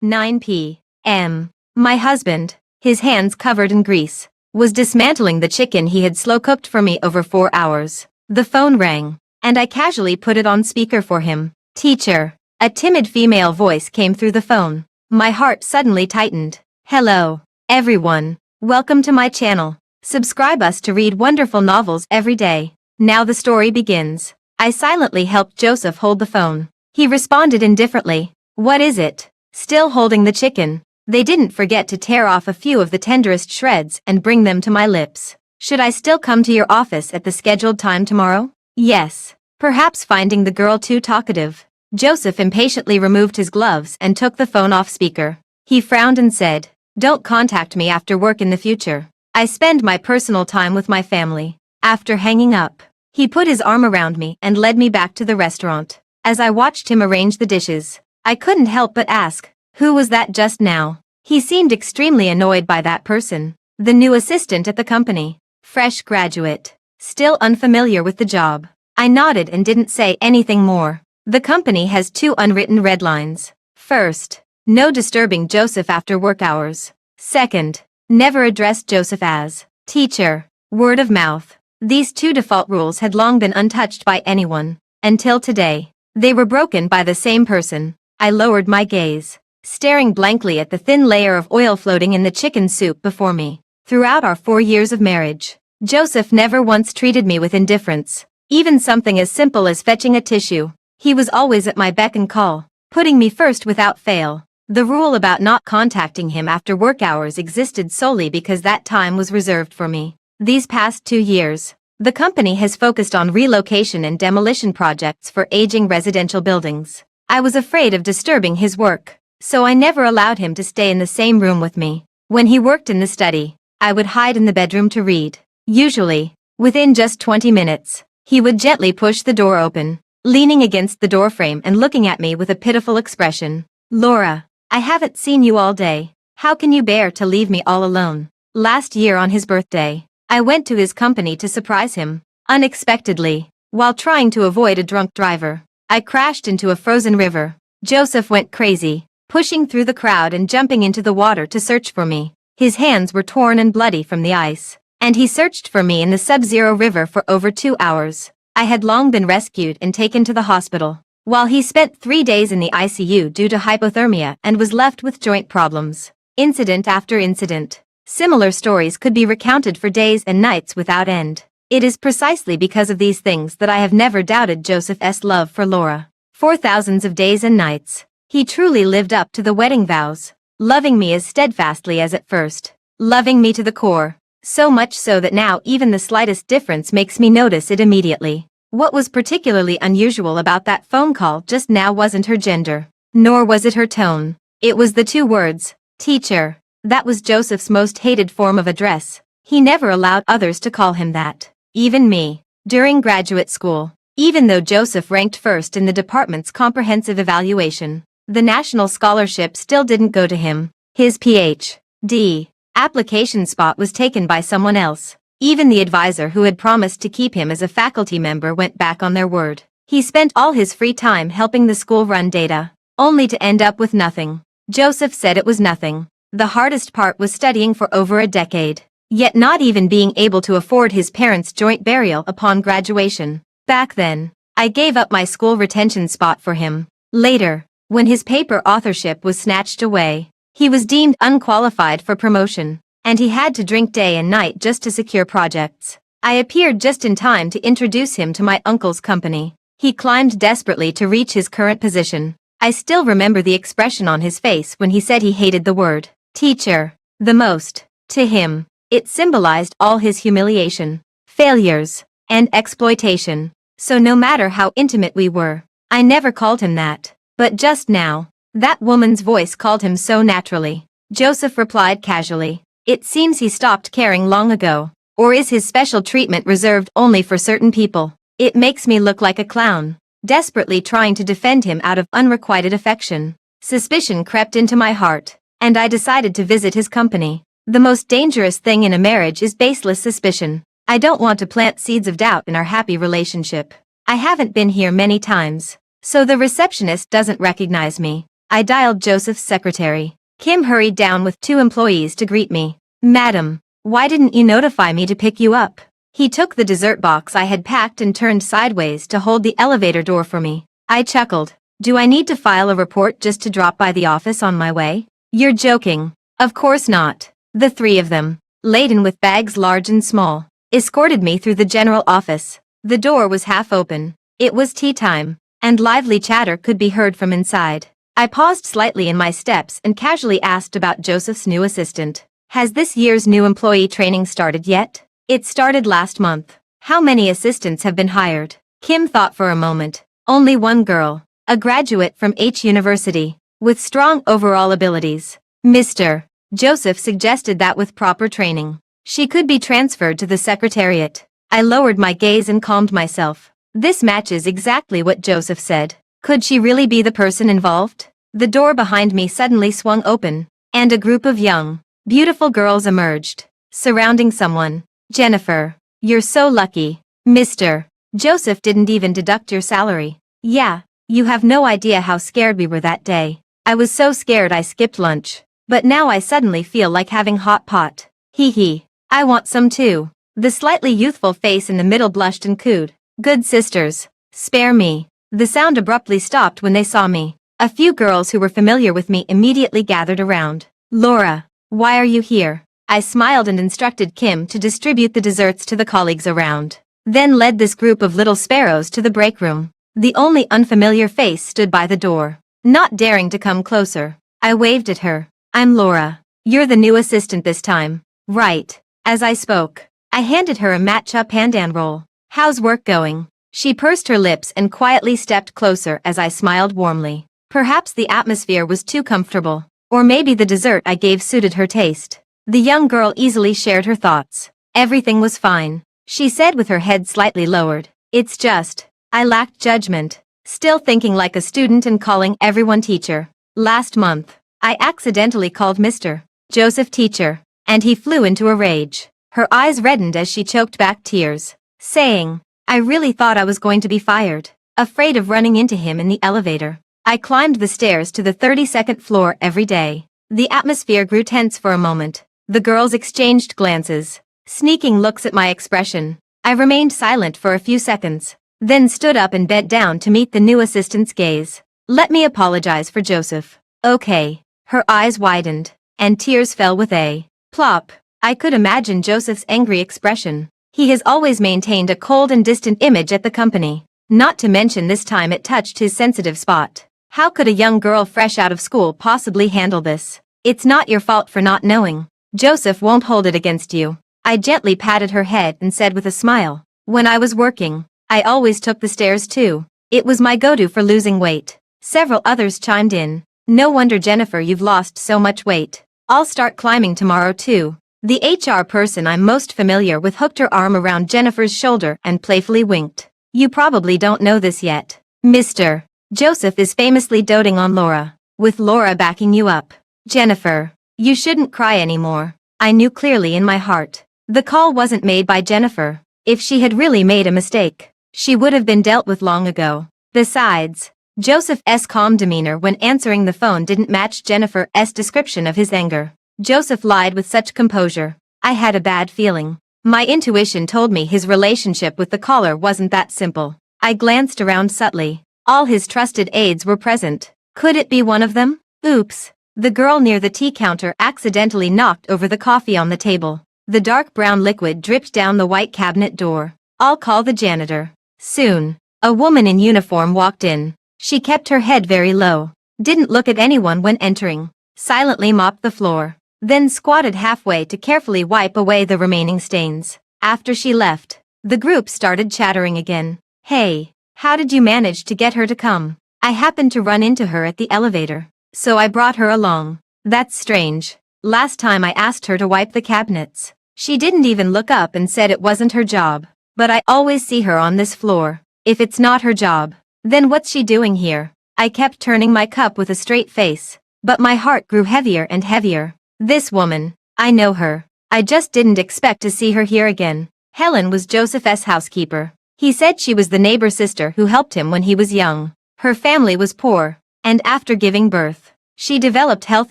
9 p.m. My husband, his hands covered in grease, was dismantling the chicken he had slow-cooked for me over 4 hours. The phone rang, and I casually put it on speaker for him. "Teacher." A timid female voice came through the phone. My heart suddenly tightened. "Hello, everyone. Welcome to my channel. Subscribe us to read wonderful novels every day." Now the story begins. I silently helped Joseph hold the phone. He responded indifferently. "What is it?" Still holding the chicken. They didn't forget to tear off a few of the tenderest shreds and bring them to my lips. "Should I still come to your office at the scheduled time tomorrow?" "Yes." Perhaps finding the girl too talkative, Joseph impatiently removed his gloves and took the phone off speaker. He frowned and said, "Don't contact me after work in the future. I spend my personal time with my family." After hanging up, he put his arm around me and led me back to the restaurant. As I watched him arrange the dishes, I couldn't help but ask, who was that just now? He seemed extremely annoyed by that person. The new assistant at the company. Fresh graduate. Still unfamiliar with the job. I nodded and didn't say anything more. The company has 2 unwritten red lines. First, no disturbing Joseph after work hours. Second, never address Joseph as teacher. Word of mouth. These 2 default rules had long been untouched by anyone. Until today. They were broken by the same person. I lowered my gaze, staring blankly at the thin layer of oil floating in the chicken soup before me. Throughout our 4 years of marriage, Joseph never once treated me with indifference. Even something as simple as fetching a tissue. He was always at my beck and call, putting me first without fail. The rule about not contacting him after work hours existed solely because that time was reserved for me. These past 2 years, the company has focused on relocation and demolition projects for aging residential buildings. I was afraid of disturbing his work, so I never allowed him to stay in the same room with me. When he worked in the study, I would hide in the bedroom to read. Usually, within just 20 minutes, he would gently push the door open, leaning against the doorframe and looking at me with a pitiful expression. "Laura, I haven't seen you all day. How can you bear to leave me all alone?" Last year on his birthday, I went to his company to surprise him. Unexpectedly, while trying to avoid a drunk driver, I crashed into a frozen river. Joseph went crazy, pushing through the crowd and jumping into the water to search for me. His hands were torn and bloody from the ice, and he searched for me in the sub-zero river for over 2 hours. I had long been rescued and taken to the hospital, while he spent 3 days in the ICU due to hypothermia and was left with joint problems. Incident after incident. Similar stories could be recounted for days and nights without end. It is precisely because of these things that I have never doubted Joseph's love for Laura. For thousands of days and nights, he truly lived up to the wedding vows, loving me as steadfastly as at first, loving me to the core, so much so that now even the slightest difference makes me notice it immediately. What was particularly unusual about that phone call just now wasn't her gender, nor was it her tone. It was the 2 words, teacher. That was Joseph's most hated form of address. He never allowed others to call him that, even me. During graduate school, even though Joseph ranked first in the department's comprehensive evaluation, the national scholarship still didn't go to him. His Ph.D. application spot was taken by someone else. Even the advisor who had promised to keep him as a faculty member went back on their word. He spent all his free time helping the school run data, only to end up with nothing. Joseph said it was nothing. The hardest part was studying for over a decade, yet not even being able to afford his parents' joint burial upon graduation. Back then, I gave up my school retention spot for him. Later, when his paper authorship was snatched away, he was deemed unqualified for promotion, and he had to drink day and night just to secure projects. I appeared just in time to introduce him to my uncle's company. He climbed desperately to reach his current position. I still remember the expression on his face when he said he hated the word teacher the most. To him, it symbolized all his humiliation, failures, and exploitation. So no matter how intimate we were, I never called him that. But just now, that woman's voice called him so naturally. Joseph replied casually, "It seems he stopped caring long ago. Or is his special treatment reserved only for certain people?" It makes me look like a clown, desperately trying to defend him out of unrequited affection. Suspicion crept into my heart, and I decided to visit his company. The most dangerous thing in a marriage is baseless suspicion. I don't want to plant seeds of doubt in our happy relationship. I haven't been here many times, so the receptionist doesn't recognize me. I dialed Joseph's secretary. Kim hurried down with 2 employees to greet me. "Madam, why didn't you notify me to pick you up?" He took the dessert box I had packed and turned sideways to hold the elevator door for me. I chuckled. "Do I need to file a report just to drop by the office on my way?" "You're joking." "Of course not." The 3 of them, laden with bags large and small, escorted me through the general office. The door was half open. It was tea time, and lively chatter could be heard from inside. I paused slightly in my steps and casually asked about Joseph's new assistant. "Has this year's new employee training started yet?" "It started last month." "How many assistants have been hired?" Kim thought for a moment. "Only 1 girl, a graduate from H University, with strong overall abilities. Mr. Joseph suggested that with proper training, she could be transferred to the secretariat." I lowered my gaze and calmed myself. This matches exactly what Joseph said. Could she really be the person involved? The door behind me suddenly swung open, and a group of young, beautiful girls emerged, surrounding someone. "Jennifer, you're so lucky. Mr. Joseph didn't even deduct your salary." "Yeah, you have no idea how scared we were that day. I was so scared I skipped lunch. But now I suddenly feel like having hot pot. Hee hee. I want some too." The slightly youthful face in the middle blushed and cooed. "Good sisters, spare me." The sound abruptly stopped when they saw me. A few girls who were familiar with me immediately gathered around. "Laura, why are you here?" I smiled and instructed Kim to distribute the desserts to the colleagues around, then led this group of little sparrows to the break room. The only unfamiliar face stood by the door, not daring to come closer. I waved at her. "I'm Laura. You're the new assistant this time, right?" As I spoke, I handed her a matcha pandan roll. "How's work going?" She pursed her lips and quietly stepped closer as I smiled warmly. Perhaps the atmosphere was too comfortable, or maybe the dessert I gave suited her taste. The young girl easily shared her thoughts. "Everything was fine," she said with her head slightly lowered. "It's just, I lacked judgment, still thinking like a student and calling everyone teacher. Last month, I accidentally called Mr. Joseph teacher, and he flew into a rage." Her eyes reddened as she choked back tears, saying, "I really thought I was going to be fired." Afraid of running into him in the elevator, I climbed the stairs to the 32nd floor every day. The atmosphere grew tense for a moment. The girls exchanged glances, sneaking looks at my expression. I remained silent for a few seconds, then stood up and bent down to meet the new assistant's gaze. "Let me apologize for Joseph." "Okay." Her eyes widened, and tears fell with a plop. I could imagine Joseph's angry expression. He has always maintained a cold and distant image at the company. Not to mention this time it touched his sensitive spot. How could a young girl fresh out of school possibly handle this? "It's not your fault for not knowing. Joseph won't hold it against you." I gently patted her head and said with a smile, "When I was working, I always took the stairs too. It was my go-to for losing weight." Several others chimed in. "No wonder Jennifer, you've lost so much weight. I'll start climbing tomorrow too." The HR person I'm most familiar with hooked her arm around Jennifer's shoulder and playfully winked. "You probably don't know this yet. Mr. Joseph is famously doting on Laura, with Laura backing you up. Jennifer, you shouldn't cry anymore." I knew clearly in my heart. The call wasn't made by Jennifer. If she had really made a mistake, she would have been dealt with long ago. Besides, Joseph's calm demeanor when answering the phone didn't match Jennifer's description of his anger. Joseph lied with such composure. I had a bad feeling. My intuition told me his relationship with the caller wasn't that simple. I glanced around subtly. All his trusted aides were present. Could it be one of them? Oops. The girl near the tea counter accidentally knocked over the coffee on the table. The dark brown liquid dripped down the white cabinet door. "I'll call the janitor." Soon, a woman in uniform walked in. She kept her head very low, didn't look at anyone when entering, silently mopped the floor, then squatted halfway to carefully wipe away the remaining stains. After she left, the group started chattering again. "Hey, how did you manage to get her to come?" "I happened to run into her at the elevator, so I brought her along." "That's strange. Last time I asked her to wipe the cabinets, she didn't even look up and said it wasn't her job. But I always see her on this floor. If it's not her job, then what's she doing here?" I kept turning my cup with a straight face, but my heart grew heavier and heavier. This woman, I know her. I just didn't expect to see her here again. Helen was Joseph's housekeeper. He said she was the neighbor sister who helped him when he was young. Her family was poor, and after giving birth, she developed health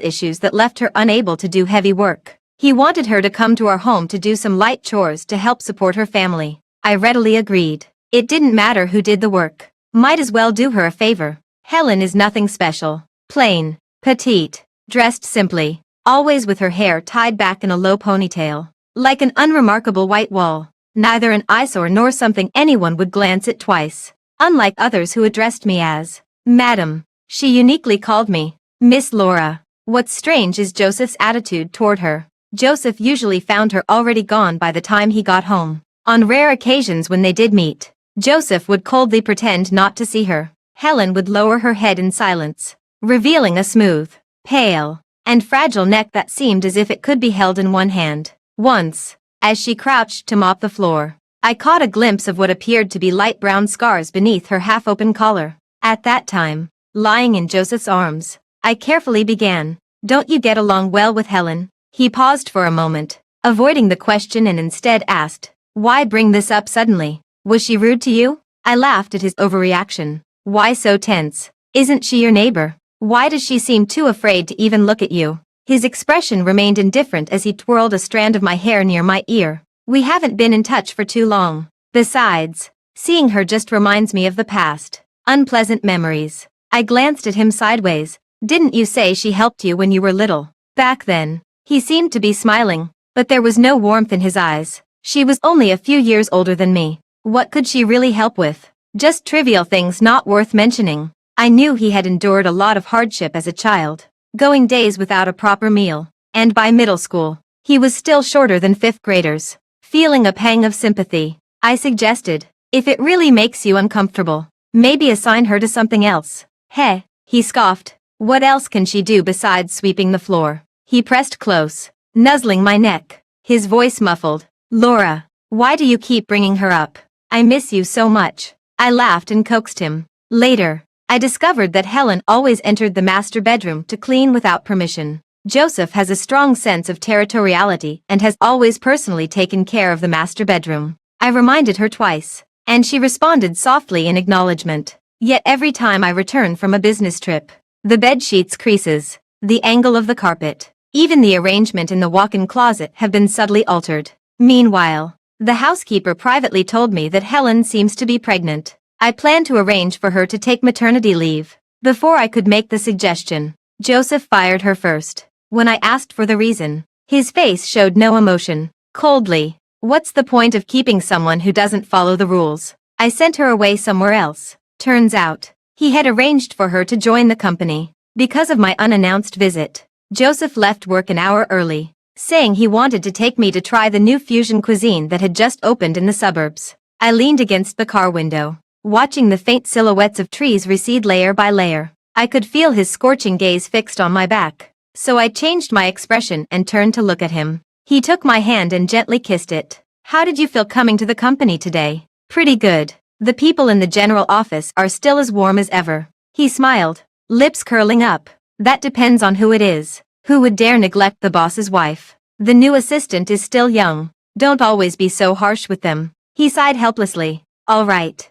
issues that left her unable to do heavy work. He wanted her to come to our home to do some light chores to help support her family. I readily agreed. It didn't matter who did the work. Might as well do her a favor. Helen is nothing special. Plain, petite, dressed simply, always with her hair tied back in a low ponytail. Like an unremarkable white wall. Neither an eyesore nor something anyone would glance at twice. Unlike others who addressed me as Madam, she uniquely called me Miss Laura. What's strange is Joseph's attitude toward her. Joseph usually found her already gone by the time he got home. On rare occasions when they did meet, Joseph would coldly pretend not to see her. Helen would lower her head in silence, revealing a smooth, pale, and fragile neck that seemed as if it could be held in one hand. Once, as she crouched to mop the floor, I caught a glimpse of what appeared to be light brown scars beneath her half-open collar. At that time, lying in Joseph's arms, I carefully began, "Don't you get along well with Helen?" He paused for a moment, avoiding the question, and instead asked, "Why bring this up suddenly? Was she rude to you?" I laughed at his overreaction. "Why so tense? Isn't she your neighbor? Why does she seem too afraid to even look at you?" His expression remained indifferent as he twirled a strand of my hair near my ear. "We haven't been in touch for too long. Besides, seeing her just reminds me of the past. Unpleasant memories." I glanced at him sideways. "Didn't you say she helped you when you were little?" "Back then." He seemed to be smiling, but there was no warmth in his eyes. "She was only a few years older than me. What could she really help with? Just trivial things not worth mentioning." I knew he had endured a lot of hardship as a child, going days without a proper meal, and by middle school, he was still shorter than fifth graders. Feeling a pang of sympathy, I suggested, "If it really makes you uncomfortable, maybe assign her to something else." "Heh," he scoffed. "What else can she do besides sweeping the floor?" He pressed close, nuzzling my neck, his voice muffled. "Laura, why do you keep bringing her up? I miss you so much." I laughed and coaxed him. Later, I discovered that Helen always entered the master bedroom to clean without permission. Joseph has a strong sense of territoriality and has always personally taken care of the master bedroom. I reminded her twice, and she responded softly in acknowledgement. Yet every time I return from a business trip, the bed sheets creases, the angle of the carpet, even the arrangement in the walk-in closet have been subtly altered. Meanwhile, the housekeeper privately told me that Helen seems to be pregnant. I plan to arrange for her to take maternity leave. Before I could make the suggestion, Joseph fired her first. When I asked for the reason, his face showed no emotion. Coldly, "What's the point of keeping someone who doesn't follow the rules?" I sent her away somewhere else. Turns out, he had arranged for her to join the company. Because of my unannounced visit, Joseph left work an hour early, saying he wanted to take me to try the new fusion cuisine that had just opened in the suburbs. I leaned against the car window, watching the faint silhouettes of trees recede layer by layer. I could feel his scorching gaze fixed on my back, so I changed my expression and turned to look at him. He took my hand and gently kissed it. "How did you feel coming to the company today?" "Pretty good. The people in the general office are still as warm as ever." He smiled, lips curling up. "That depends on who it is. Who would dare neglect the boss's wife? The new assistant is still young. Don't always be so harsh with them." He sighed helplessly. All right.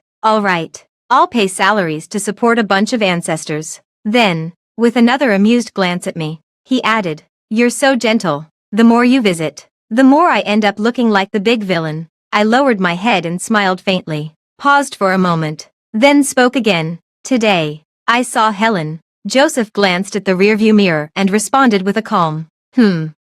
I'll pay salaries to support a bunch of ancestors." Then, with another amused glance at me, he added, "You're so gentle. The more you visit, the more I end up looking like the big villain." I lowered my head and smiled faintly, paused for a moment, then spoke again. "Today, I saw Helen." Joseph glanced at the rearview mirror and responded with a calm,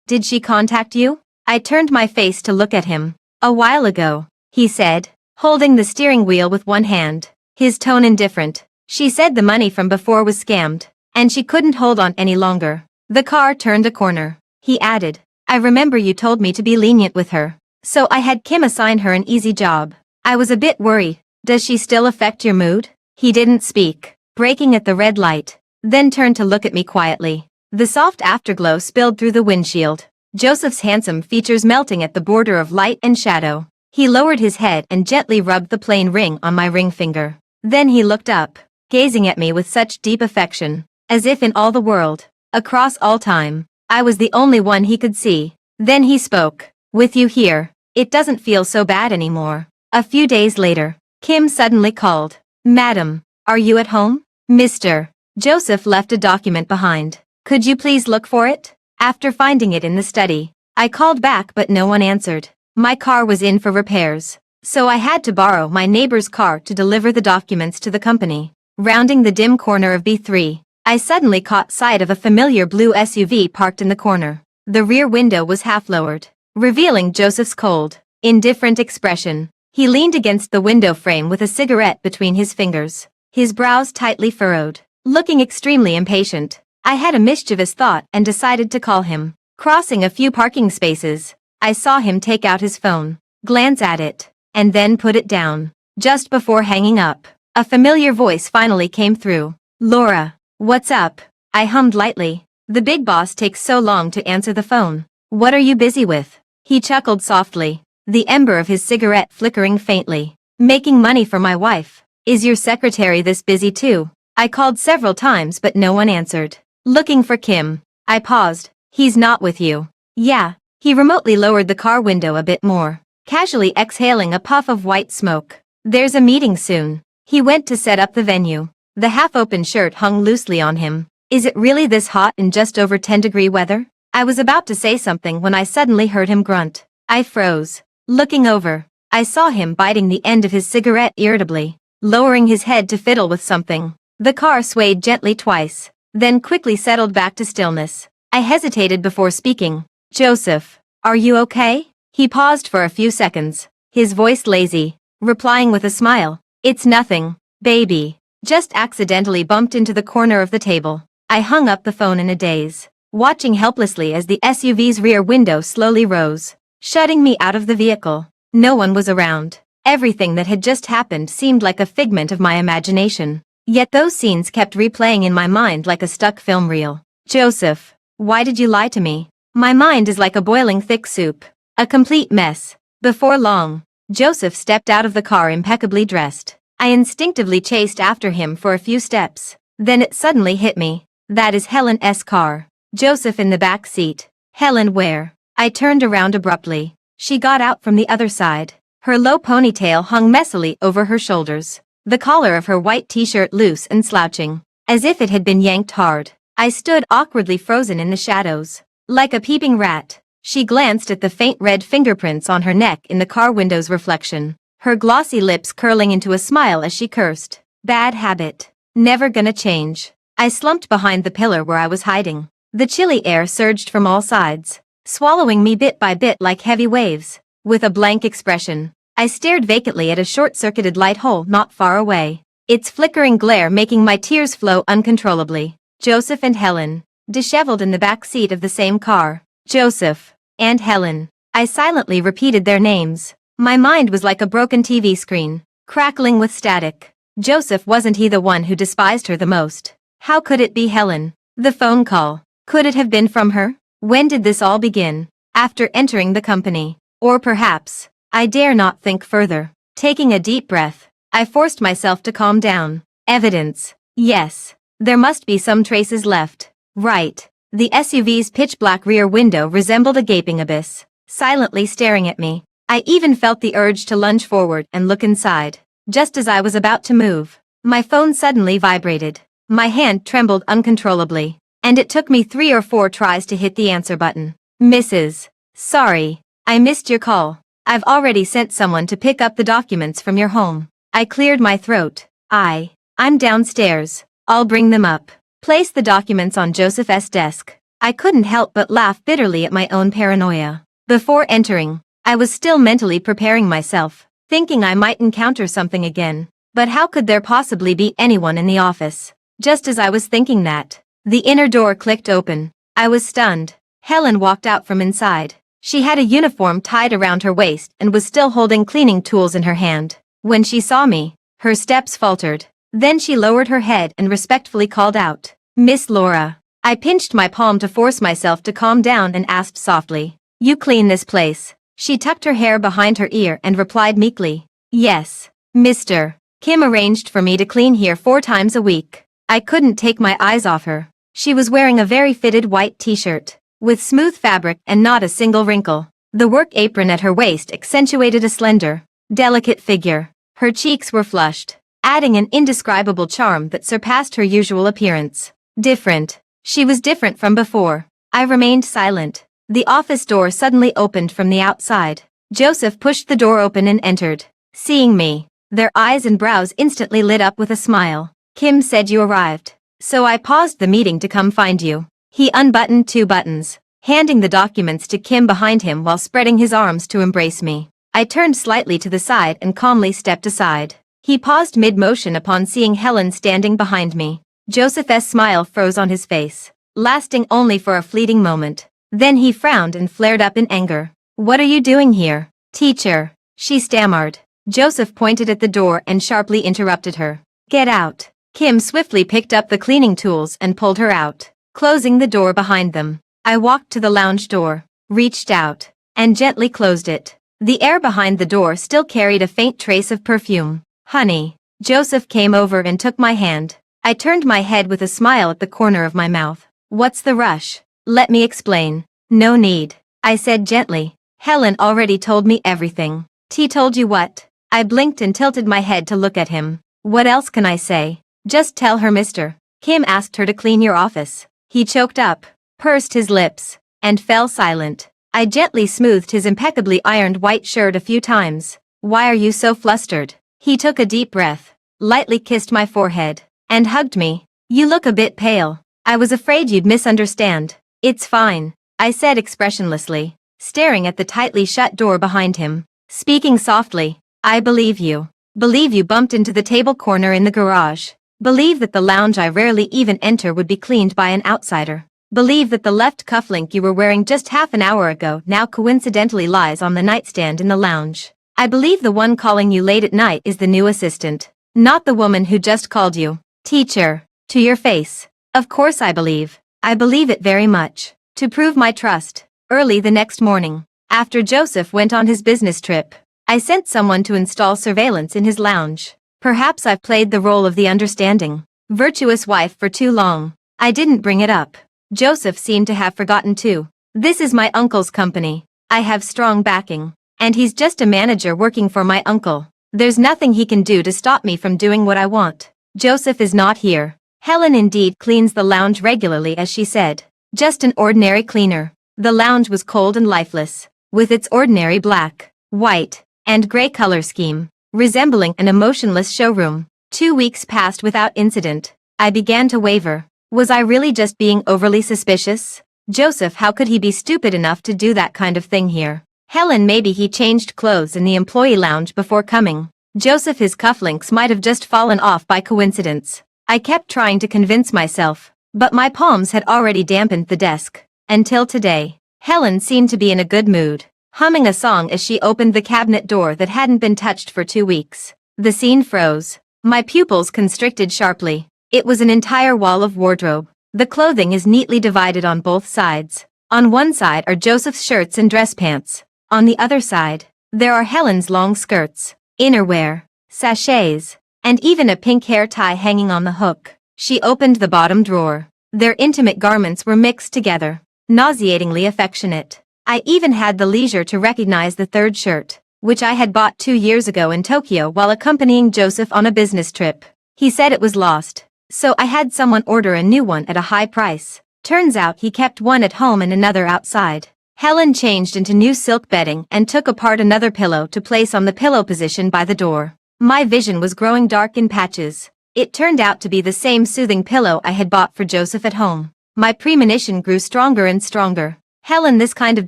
"Did she contact you?" I turned my face to look at him. "A while ago," he said, holding the steering wheel with one hand, his tone indifferent. "She said the money from before was scammed, and she couldn't hold on any longer." The car turned a corner. He added, "I remember you told me to be lenient with her, so I had Kim assign her an easy job." I was a bit worried. "Does she still affect your mood?" He didn't speak, braking at the red light, then turned to look at me quietly. The soft afterglow spilled through the windshield, Joseph's handsome features melting at the border of light and shadow. He lowered his head and gently rubbed the plain ring on my ring finger. Then he looked up, gazing at me with such deep affection, as if in all the world, across all time, I was the only one he could see. Then he spoke, "With you here, it doesn't feel so bad anymore." A few days later, Kim suddenly called. "Madam, are you at home?" "Mr. Joseph left a document behind. Could you please look for it? After finding it in the study, I called back but no one answered. My car was in for repairs, so I had to borrow my neighbor's car to deliver the documents to the company. Rounding the dim corner of B3, I suddenly caught sight of a familiar blue SUV parked in the corner. The rear window was half lowered, revealing Joseph's cold, indifferent expression. He leaned against the window frame with a cigarette between his fingers, his brows tightly furrowed, looking extremely impatient. I had a mischievous thought and decided to call him. Crossing a few parking spaces, I saw him take out his phone, glance at it, and then put it down. Just before hanging up, a familiar voice finally came through. Laura, what's up? I hummed lightly. The big boss takes so long to answer the phone. What are you busy with? He chuckled softly, the ember of his cigarette flickering faintly. Making money for my wife. Is your secretary this busy too? I called several times but no one answered. Looking for Kim. I paused. He's not with you. Yeah. He remotely lowered the car window a bit more, casually exhaling a puff of white smoke. There's a meeting soon. He went to set up the venue. The half-open shirt hung loosely on him. Is it really this hot in just over 10-degree weather? I was about to say something when I suddenly heard him grunt. I froze. Looking over, I saw him biting the end of his cigarette irritably, lowering his head to fiddle with something. The car swayed gently twice, then quickly settled back to stillness. I hesitated before speaking. Joseph, are you okay? He paused for a few seconds, his voice lazy, replying with a smile. It's nothing, baby. Just accidentally bumped into the corner of the table. I hung up the phone in a daze, watching helplessly as the SUV's rear window slowly rose, shutting me out of the vehicle. No one was around. Everything that had just happened seemed like a figment of my imagination. Yet those scenes kept replaying in my mind like a stuck film reel. Joseph, why did you lie to me? My mind is like a boiling thick soup, a complete mess. Before long, Joseph stepped out of the car impeccably dressed. I instinctively chased after him for a few steps. Then it suddenly hit me. That is Helen's car. Joseph in the back seat. Helen where? I turned around abruptly. She got out from the other side. Her low ponytail hung messily over her shoulders, the collar of her white t-shirt loose and slouching, as if it had been yanked hard. I stood awkwardly frozen in the shadows. Like a peeping rat, she glanced at the faint red fingerprints on her neck in the car window's reflection, her glossy lips curling into a smile as she cursed. Bad habit. Never gonna change. I slumped behind the pillar where I was hiding. The chilly air surged from all sides, swallowing me bit by bit like heavy waves. With a blank expression, I stared vacantly at a short-circuited light hole not far away, its flickering glare making my tears flow uncontrollably. Joseph and Helen, disheveled in the back seat of the same car. Joseph and Helen. I silently repeated their names. My mind was like a broken TV screen, crackling with static. Joseph, wasn't he the one who despised her the most? How could it be Helen? The phone call. Could it have been from her? When did this all begin? After entering the company. Or perhaps, I dare not think further. Taking a deep breath, I forced myself to calm down. Evidence. Yes. There must be some traces left. Right. The SUV's pitch-black rear window resembled a gaping abyss, silently staring at me. I even felt the urge to lunge forward and look inside. Just as I was about to move, my phone suddenly vibrated. My hand trembled uncontrollably, and it took me 3 or 4 tries to hit the answer button. Mrs. Sorry, I missed your call. I've already sent someone to pick up the documents from your home. I cleared my throat. I'm downstairs. I'll bring them up. Place the documents on Joseph's desk. I couldn't help but laugh bitterly at my own paranoia. Before entering, I was still mentally preparing myself, thinking I might encounter something again. But how could there possibly be anyone in the office? Just as I was thinking that, the inner door clicked open. I was stunned. Helen walked out from inside. She had a uniform tied around her waist and was still holding cleaning tools in her hand. When she saw me, her steps faltered. Then she lowered her head and respectfully called out, Miss Laura. I pinched my palm to force myself to calm down and asked softly, You clean this place? She tucked her hair behind her ear and replied meekly, Yes, Mr. Kim arranged for me to clean here 4 times a week. I couldn't take my eyes off her. She was wearing a very fitted white t-shirt, with smooth fabric and not a single wrinkle. The work apron at her waist accentuated a slender, delicate figure. Her cheeks were flushed, adding an indescribable charm that surpassed her usual appearance. Different. She was different from before. I remained silent. The office door suddenly opened from the outside. Joseph pushed the door open and entered. Seeing me, their eyes and brows instantly lit up with a smile. Kim said you arrived. So I paused the meeting to come find you. He unbuttoned 2 buttons, handing the documents to Kim behind him while spreading his arms to embrace me. I turned slightly to the side and calmly stepped aside. He paused mid-motion upon seeing Helen standing behind me. Joseph's smile froze on his face, lasting only for a fleeting moment. Then he frowned and flared up in anger. What are you doing here? Teacher, she stammered. Joseph pointed at the door and sharply interrupted her. Get out. Kim swiftly picked up the cleaning tools and pulled her out, closing the door behind them. I walked to the lounge door, reached out, and gently closed it. The air behind the door still carried a faint trace of perfume. Honey. Joseph came over and took my hand. I turned my head with a smile at the corner of my mouth. What's the rush? Let me explain. No need, I said gently. Helen already told me everything. T told you what? I blinked and tilted my head to look at him. What else can I say? Just tell her, mister. Kim asked her to clean your office. He choked up, pursed his lips, and fell silent. I gently smoothed his impeccably ironed white shirt a few times. Why are you so flustered? He took a deep breath, lightly kissed my forehead, and hugged me. You look a bit pale. I was afraid you'd misunderstand. It's fine, I said expressionlessly, staring at the tightly shut door behind him. Speaking softly, I believe you. Believe you bumped into the table corner in the garage. Believe that the lounge I rarely even enter would be cleaned by an outsider. Believe that the left cufflink you were wearing just half an hour ago now coincidentally lies on the nightstand in the lounge. I believe the one calling you late at night is the new assistant, not the woman who just called you. Teacher, to your face. Of course I believe. I believe it very much. To prove my trust, early the next morning, after Joseph went on his business trip, I sent someone to install surveillance in his lounge. Perhaps I've played the role of the understanding, virtuous wife for too long. I didn't bring it up. Joseph seemed to have forgotten too. This is my uncle's company. I have strong backing. And he's just a manager working for my uncle. There's nothing he can do to stop me from doing what I want. Joseph is not here. Helen indeed cleans the lounge regularly, as she said. Just an ordinary cleaner. The lounge was cold and lifeless, with its ordinary black, white, and gray color scheme, resembling an emotionless showroom. 2 weeks passed without incident. I began to waver. Was I really just being overly suspicious? Joseph, how could he be stupid enough to do that kind of thing here? Helen, maybe he changed clothes in the employee lounge before coming. Joseph, his cufflinks might have just fallen off by coincidence. I kept trying to convince myself, but my palms had already dampened the desk. Until today. Helen seemed to be in a good mood, humming a song as she opened the cabinet door that hadn't been touched for 2 weeks. The scene froze. My pupils constricted sharply. It was an entire wall of wardrobe. The clothing is neatly divided on both sides. On one side are Joseph's shirts and dress pants. On the other side, there are Helen's long skirts, innerwear, sachets, and even a pink hair tie hanging on the hook. She opened the bottom drawer. Their intimate garments were mixed together, nauseatingly affectionate. I even had the leisure to recognize the third shirt, which I had bought 2 years ago in Tokyo while accompanying Joseph on a business trip. He said it was lost, so I had someone order a new one at a high price. Turns out he kept one at home and another outside. Helen changed into new silk bedding and took apart another pillow to place on the pillow position by the door. My vision was growing dark in patches. It turned out to be the same soothing pillow I had bought for Joseph at home. My premonition grew stronger and stronger. Helen, this kind of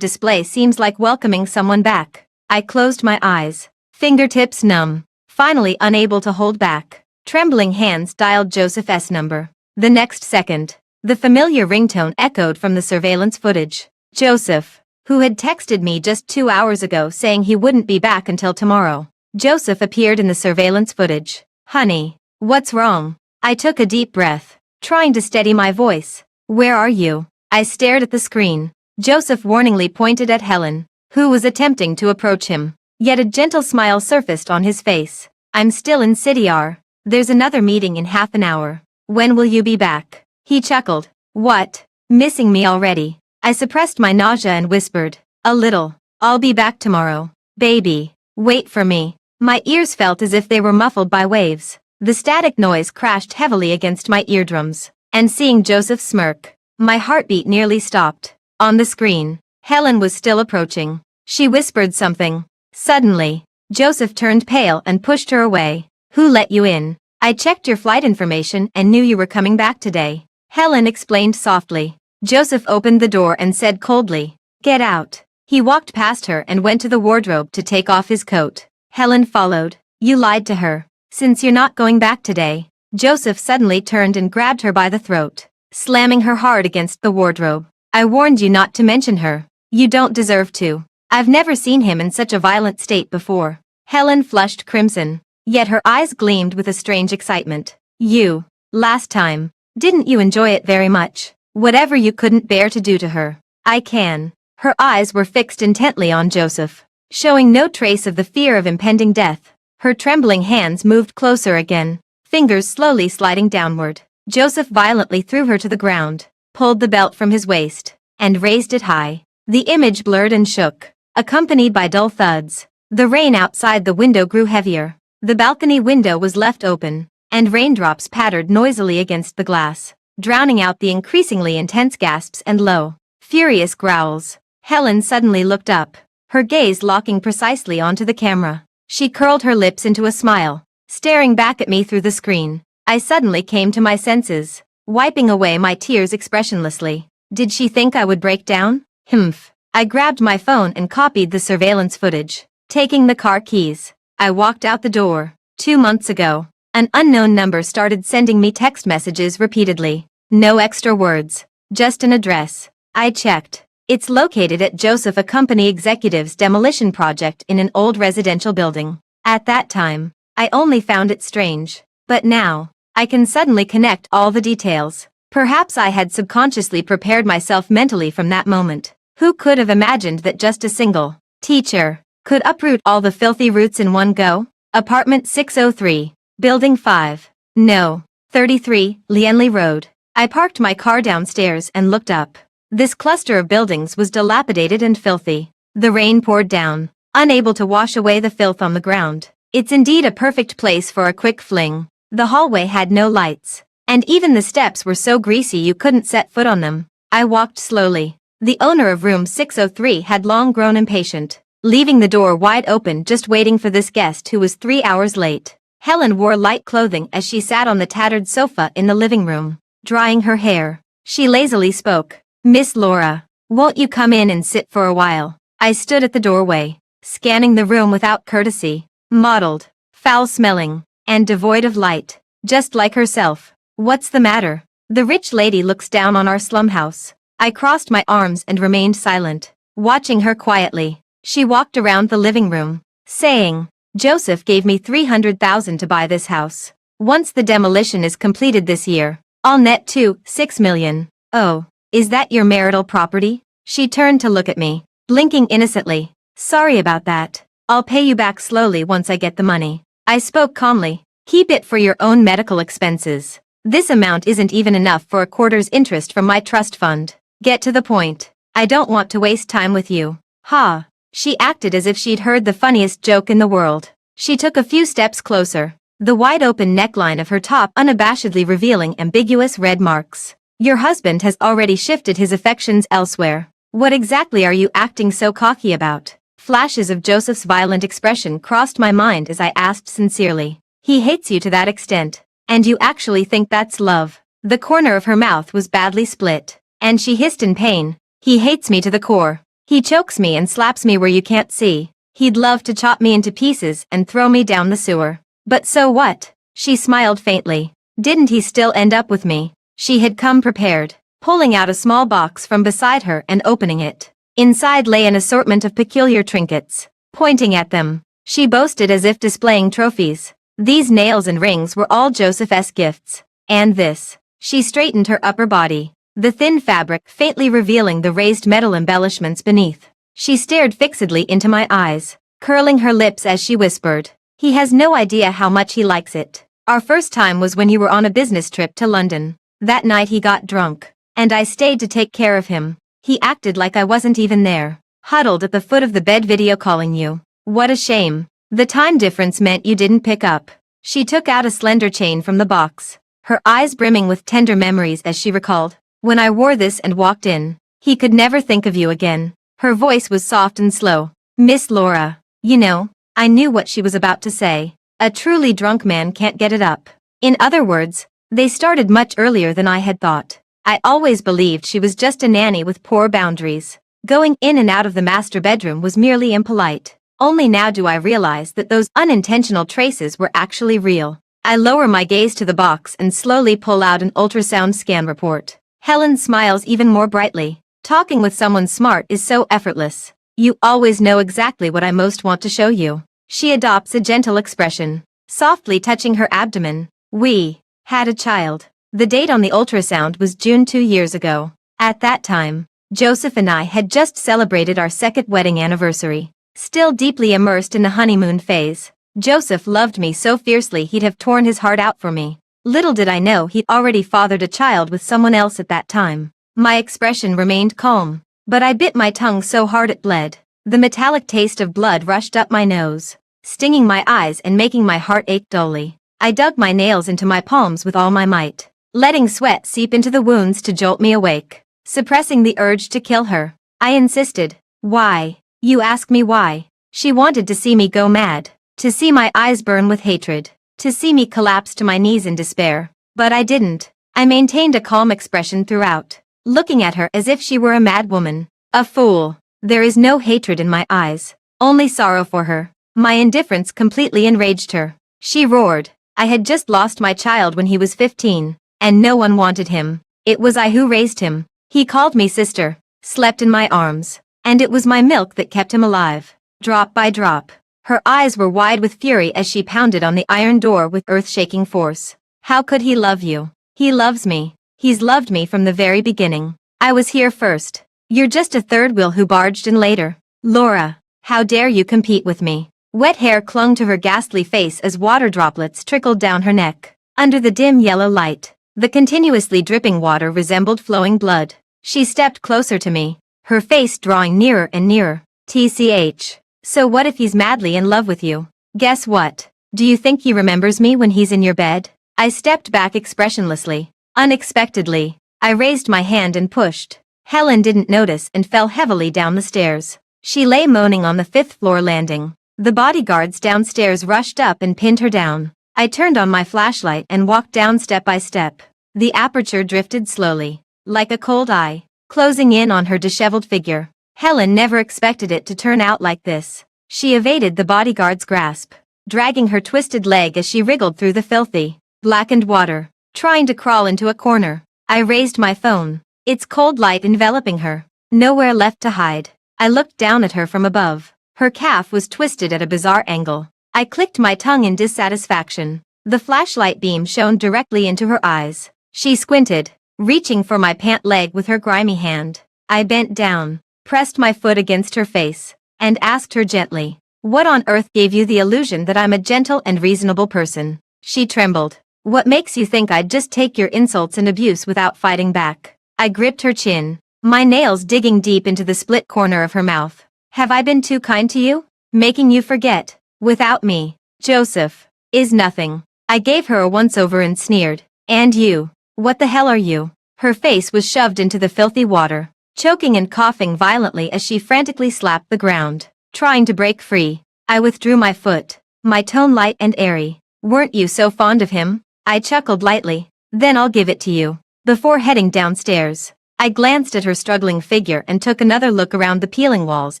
display seems like welcoming someone back. I closed my eyes, fingertips numb, finally unable to hold back. Trembling hands dialed Joseph's number. The next second, the familiar ringtone echoed from the surveillance footage. Joseph, who had texted me just 2 hours ago saying he wouldn't be back until tomorrow. Joseph appeared in the surveillance footage. Honey, what's wrong? I took a deep breath, trying to steady my voice. Where are you? I stared at the screen. Joseph warningly pointed at Helen, who was attempting to approach him. Yet a gentle smile surfaced on his face. I'm still in City R. There's another meeting in half an hour. When will you be back? He chuckled. What? Missing me already? I suppressed my nausea and whispered, a little. I'll be back tomorrow. Baby, wait for me. My ears felt as if they were muffled by waves. The static noise crashed heavily against my eardrums, and seeing Joseph smirk, my heartbeat nearly stopped. On the screen, Helen was still approaching. She whispered something. Suddenly, Joseph turned pale and pushed her away. "Who let you in?" "I checked your flight information and knew you were coming back today," Helen explained softly. Joseph opened the door and said coldly, "Get out." He walked past her and went to the wardrobe to take off his coat. Helen followed. "You lied to her. Since you're not going back today." Joseph suddenly turned and grabbed her by the throat, slamming her hard against the wardrobe. "I warned you not to mention her. You don't deserve to." I've never seen him in such a violent state before. Helen flushed crimson, yet her eyes gleamed with a strange excitement. "You. Last time. Didn't you enjoy it very much? Whatever you couldn't bear to do to her, I can." Her eyes were fixed intently on Joseph, showing no trace of the fear of impending death. Her trembling hands moved closer again, fingers slowly sliding downward. Joseph violently threw her to the ground, pulled the belt from his waist, and raised it high. The image blurred and shook, accompanied by dull thuds. The rain outside the window grew heavier. The balcony window was left open, and raindrops pattered noisily against the glass, drowning out the increasingly intense gasps and low, furious growls. Helen suddenly looked up, her gaze locking precisely onto the camera. She curled her lips into a smile, staring back at me through the screen. I suddenly came to my senses, wiping away my tears expressionlessly. Did she think I would break down? Humph. I grabbed my phone and copied the surveillance footage. Taking the car keys, I walked out the door. 2 months ago, an unknown number started sending me text messages repeatedly. No extra words, just an address. I checked. It's located at Joseph & Company Executive's demolition project in an old residential building. At that time, I only found it strange. But now, I can suddenly connect all the details. Perhaps I had subconsciously prepared myself mentally from that moment. Who could have imagined that just a single teacher could uproot all the filthy roots in one go? Apartment 603, Building 5. No. 33, Lienley Road. I parked my car downstairs and looked up. This cluster of buildings was dilapidated and filthy. The rain poured down, unable to wash away the filth on the ground. It's indeed a perfect place for a quick fling. The hallway had no lights, and even the steps were so greasy you couldn't set foot on them. I walked slowly. The owner of room 603 had long grown impatient, leaving the door wide open just waiting for this guest who was 3 hours late. Helen wore light clothing as she sat on the tattered sofa in the living room, drying her hair. She lazily spoke. "Miss Laura, won't you come in and sit for a while?" I stood at the doorway, scanning the room without courtesy. Mottled, foul-smelling, and devoid of light, just like herself. "What's the matter?" The rich lady looks down on our slum house. I crossed my arms and remained silent, watching her quietly. She walked around the living room, saying, "Joseph gave me $300,000 to buy this house. Once the demolition is completed this year, I'll net $6 million. Oh. Is that your marital property?" She turned to look at me, blinking innocently. "Sorry about that. I'll pay you back slowly once I get the money." I spoke calmly. "Keep it for your own medical expenses. This amount isn't even enough for a quarter's interest from my trust fund. Get to the point. I don't want to waste time with you." "Ha." She acted as if she'd heard the funniest joke in the world. She took a few steps closer, the wide-open neckline of her top unabashedly revealing ambiguous red marks. "Your husband has already shifted his affections elsewhere. What exactly are you acting so cocky about?" Flashes of Joseph's violent expression crossed my mind as I asked sincerely. "He hates you to that extent, and you actually think that's love?" The corner of her mouth was badly split, and she hissed in pain. "He hates me to the core. He chokes me and slaps me where you can't see. He'd love to chop me into pieces and throw me down the sewer. But so what?" She smiled faintly. "Didn't he still end up with me?" She had come prepared, pulling out a small box from beside her and opening it. Inside lay an assortment of peculiar trinkets. Pointing at them, she boasted as if displaying trophies. These nails and rings were all Joseph's gifts. And this. She straightened her upper body, the thin fabric faintly revealing the raised metal embellishments beneath. She stared fixedly into my eyes, curling her lips as she whispered, "He has no idea how much he likes it. Our first time was when you were on a business trip to London. That night he got drunk, and I stayed to take care of him. He acted like I wasn't even there, huddled at the foot of the bed video calling you. What a shame. The time difference meant you didn't pick up. She took out a slender chain from the box, her eyes brimming with tender memories as she recalled. When I wore this and walked in, he could never think of you again. Her voice was soft and slow. Miss Laura. You know, I knew what she was about to say. A truly drunk man can't get it up. In other words, they started much earlier than I had thought. I always believed she was just a nanny with poor boundaries. Going in and out of the master bedroom was merely impolite. Only now do I realize that those unintentional traces were actually real. I lower my gaze to the box and slowly pull out an ultrasound scan report. Helen smiles even more brightly. Talking with someone smart is so effortless. You always know exactly what I most want to show you. She adopts a gentle expression, softly touching her abdomen. We had a child. The date on the ultrasound was June 2 years ago. At that time, Joseph and I had just celebrated our second wedding anniversary. Still deeply immersed in the honeymoon phase, Joseph loved me so fiercely he'd have torn his heart out for me. Little did I know he'd already fathered a child with someone else at that time. My expression remained calm, but I bit my tongue so hard it bled. The metallic taste of blood rushed up my nose, stinging my eyes and making my heart ache dully. I dug my nails into my palms with all my might, letting sweat seep into the wounds to jolt me awake. Suppressing the urge to kill her, I insisted. Why? You ask me why? She wanted to see me go mad, to see my eyes burn with hatred, to see me collapse to my knees in despair. But I didn't. I maintained a calm expression throughout, looking at her as if she were a mad woman. A fool. There is no hatred in my eyes, only sorrow for her. My indifference completely enraged her. She roared. I had just lost my child when he was 15, and no one wanted him. It was I who raised him. He called me sister, slept in my arms, and it was my milk that kept him alive. Drop by drop. Her eyes were wide with fury as she pounded on the iron door with earth-shaking force. How could he love you? He loves me. He's loved me from the very beginning. I was here first. You're just a third wheel who barged in later. Laura, how dare you compete with me? Wet hair clung to her ghastly face as water droplets trickled down her neck. Under the dim yellow light, the continuously dripping water resembled flowing blood. She stepped closer to me, her face drawing nearer and nearer. TCH. So what if he's madly in love with you? Guess what? Do you think he remembers me when he's in your bed? I stepped back expressionlessly. Unexpectedly, I raised my hand and pushed. Helen didn't notice and fell heavily down the stairs. She lay moaning on the 5th floor landing. The bodyguards downstairs rushed up and pinned her down. I turned on my flashlight and walked down step by step. The aperture drifted slowly, like a cold eye, closing in on her disheveled figure. Helen never expected it to turn out like this. She evaded the bodyguard's grasp, dragging her twisted leg as she wriggled through the filthy, blackened water, trying to crawl into a corner. I raised my phone, its cold light enveloping her. Nowhere left to hide. I looked down at her from above. Her calf was twisted at a bizarre angle. I clicked my tongue in dissatisfaction. The flashlight beam shone directly into her eyes. She squinted, reaching for my pant leg with her grimy hand. I bent down, pressed my foot against her face, and asked her gently, "What on earth gave you the illusion that I'm a gentle and reasonable person?" She trembled. "What makes you think I'd just take your insults and abuse without fighting back?" I gripped her chin, my nails digging deep into the split corner of her mouth. "Have I been too kind to you? Making you forget? Without me, Joseph is nothing." I gave her a once-over and sneered. "And you? What the hell are you?" Her face was shoved into the filthy water, choking and coughing violently as she frantically slapped the ground, trying to break free. I withdrew my foot, my tone light and airy. "Weren't you so fond of him?" I chuckled lightly. "Then I'll give it to you." Before heading downstairs, I glanced at her struggling figure and took another look around the peeling walls